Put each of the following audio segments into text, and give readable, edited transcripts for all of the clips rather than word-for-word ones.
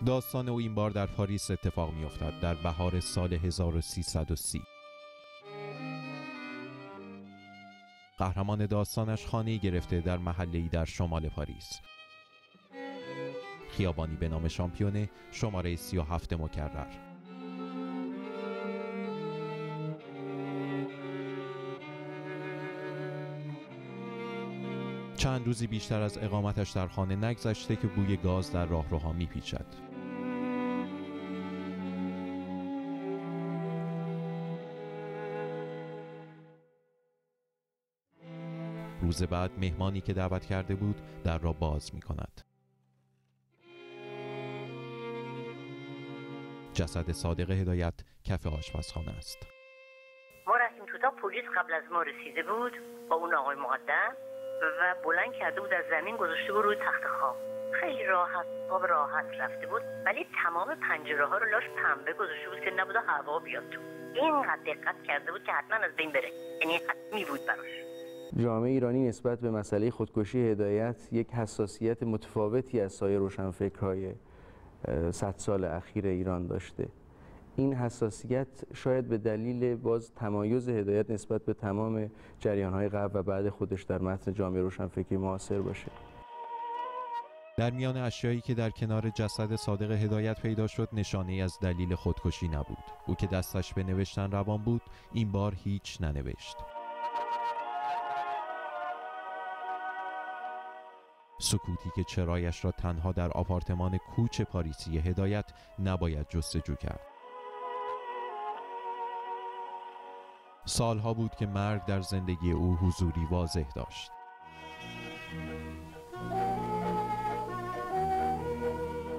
داستان او این بار در پاریس اتفاق می‌افتد در بهار سال 1330. قهرمان داستانش خانه‌ای گرفته در محله‌ای در شمال پاریس. خیابانی به نام شامپیونه، شماره 37 مکرر. چند روزی بیشتر از اقامتش در خانه نگذشته که بوی گاز در راهروها میپیچد. روز بعد مهمانی که دعوت کرده بود در را باز می کند. جسد صادق هدایت کف آشپزخانه است. ما رفتیم تو تا پلیس قبل از ما رسیده بود با اون آقای مقدم و بلند کرده بود از زمین گذاشته بود روی تخت خواب. خیلی راحت رفته بود ولی تمام پنجره ها رو لاش پنبه گذاشته بود که نبوده هوا بیاد تو. اینقدر دقت کرده بود که حتما از بین بره، یعنی حتمی بود براش. جامعه ایرانی نسبت به مسئله خودکشی هدایت یک حساسیت متفاوتی از سایر روشنفکرهای 100 سال اخیر ایران داشته. این حساسیت شاید به دلیل باز تمایز هدایت نسبت به تمام جریان‌های قبل و بعد خودش در متن جامعه روشنفکری معاصر باشه. در میان اشیایی که در کنار جسد صادق هدایت پیدا شد نشانه‌ای از دلیل خودکشی نبود. او که دستش به نوشتن روان بود این بار هیچ ننوشت. سکوتی که چرایش را تنها در آپارتمان کوچ پاریسی هدایت نباید جستجو کرد. سالها بود که مرگ در زندگی او حضوری واضح داشت.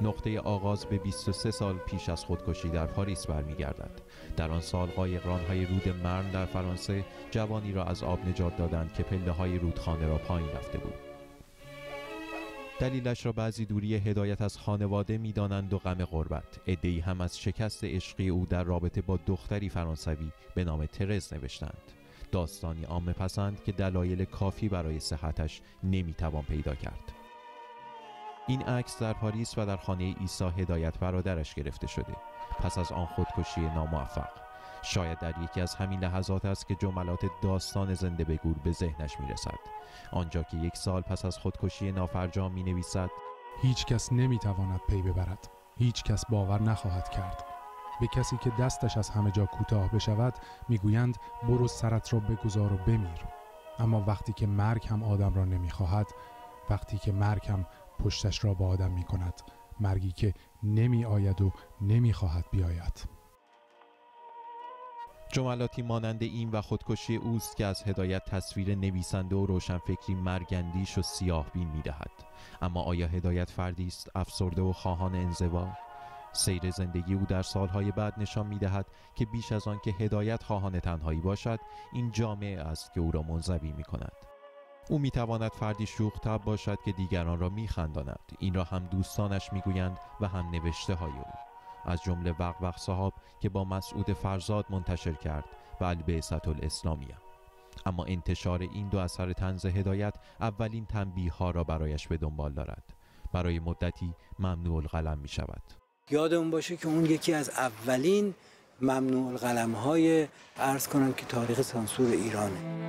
نقطه آغاز به 23 سال پیش از خودکشی در پاریس برمیگردد. در آن سال قایقران‌های رود مرن در فرانسه جوانی را از آب نجات دادند که پله‌های رودخانه را پایین رفته بود. دلیلش را بعضی دوری هدایت از خانواده می‌دانند و غم غربت. عده‌ای هم از شکست عشقی او در رابطه با دختری فرانسوی به نام ترز نوشتند. داستانی عامه پسند که دلایل کافی برای صحتش نمی‌توان پیدا کرد. این عکس در پاریس و در خانه عیسی هدایت برادرش گرفته شده پس از آن خودکشی ناموفق. شاید در یکی از همین لحظات است که جملات داستان زنده به گور به ذهنش میرسد. آنجا که 1 سال پس از خودکشی نافرجام می نویسد: هیچ کس نمی تواند پی ببرد، هیچ کس باور نخواهد کرد. به کسی که دستش از همه جا کوتاه بشود میگویند برو سرت را بگذار و بمیر. اما وقتی که مرگ هم آدم را نمیخواهد، وقتی که مرگ هم پشتش را با آدم می کند، مرگی که نمی آید و نمی خواهد بیاید. جملاتی مانند این و خودکشی اوست که از هدایت تصویر نویسنده و روشنفکری مرگندیش و سیاه‌بین می‌دهد. اما آیا هدایت فردی است افسرده و خواهان انزوا؟ سیر زندگی او در سالهای بعد نشان می‌دهد که بیش از آن که هدایت خواهان تنهایی باشد، این جامعه است که او را منزوی می‌کند. او می‌تواند فردی شوخ‌طبع باشد که دیگران را می‌خنداند. این را هم دوستانش می‌گویند و هم نوشته‌های او، از جمله وق صحاب که با مسعود فرزاد منتشر کرد و البعثة الاسلامیه. اما انتشار این دو اثر طنز هدایت اولین تنبیه‌ها را برایش به دنبال دارد. برای مدتی ممنوع القلم می شود. یادمون باشه که اون یکی از اولین ممنوع القلم‌های عرض کنم که تاریخ سانسور ایرانه.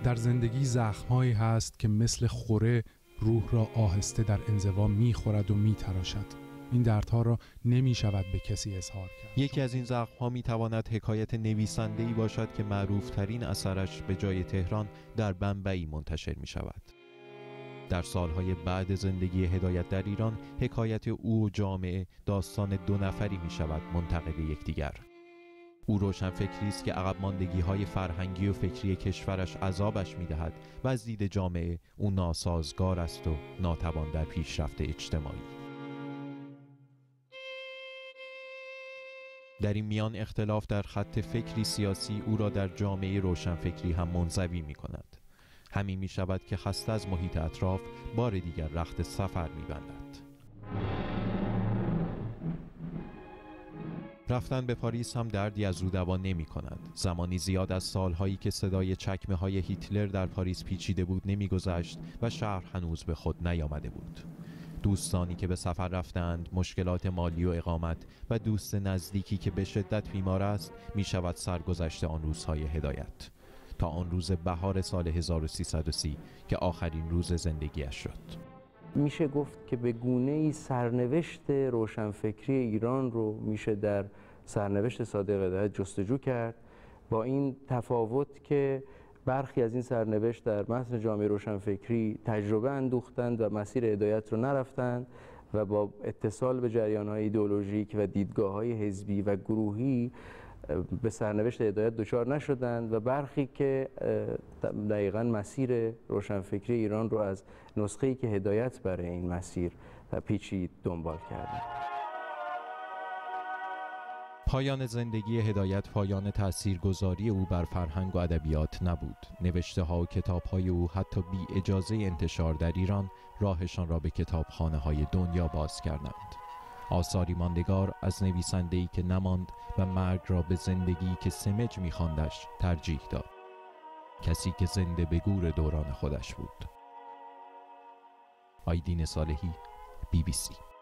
در زندگی زخم‌هایی هست که مثل خوره روح را آهسته در انزوا می‌خورد و می‌تراشد. این دردها را نمی شود به کسی اظهار کرد. یکی از این زخم‌ها می‌تواند حکایت نویسنده‌ای باشد که معروف‌ترین اثرش به جای تهران در بمبئی منتشر می‌شود. در سالهای بعد زندگی هدایت در ایران، حکایت او و جامعه داستان 2 نفری می‌شود منتقد یکدیگر. او روشنفکری است که عقب ماندگی‌های فرهنگی و فکری کشورش عذابش می‌دهد و از دید جامعه او ناسازگار است و ناتوان در پیشرفت اجتماعی. در این میان اختلاف در خط فکری سیاسی او را در جامعه روشنفکری هم منزوی می کند. همین می شود که خسته از محیط اطراف بار دیگر رخت سفر می بندد. رفتن به پاریس هم دردی از رو دوا نمی کند. زمانی زیاد از سالهایی که صدای چکمه های هیتلر در پاریس پیچیده بود نمی گذشت و شهر هنوز به خود نیامده بود. دوستانی که به سفر رفتند، مشکلات مالی و اقامت و دوست نزدیکی که به شدت بیمار است، می شود سرگذشت آن روزهای هدایت تا آن روز بهار سال 1330 که آخرین روز زندگیش شد. میشه گفت که به گونه‌ای سرنوشت روشنفکری ایران رو میشه در سرنوشت صادق هدایت جستجو کرد، با این تفاوت که برخی از این سرنوشت در متن جامعه روشنفکری تجربه اندوختند و مسیر هدایت رو نرفتند و با اتصال به جریان‌های ایدئولوژیک و دیدگاه‌های حزبی و گروهی به سرنوشت هدایت دچار نشدند و برخی که دقیقاً مسیر روشنفکری ایران رو از نسخه‌ای که هدایت برای این مسیر پیچید دنبال کردند. پایان زندگی هدایت پایان تاثیرگذاری او بر فرهنگ و ادبیات نبود. نوشته‌ها و کتاب‌های او حتی بی اجازه انتشار در ایران راهشان را به کتابخانه‌های دنیا باز کردند. آثاری ماندگار از نویسنده‌ای که نماند و مرگ را به زندگی که سمج می‌خواندش ترجیح داد. کسی که زنده به گور دوران خودش بود. آیدین صالحی، BBC.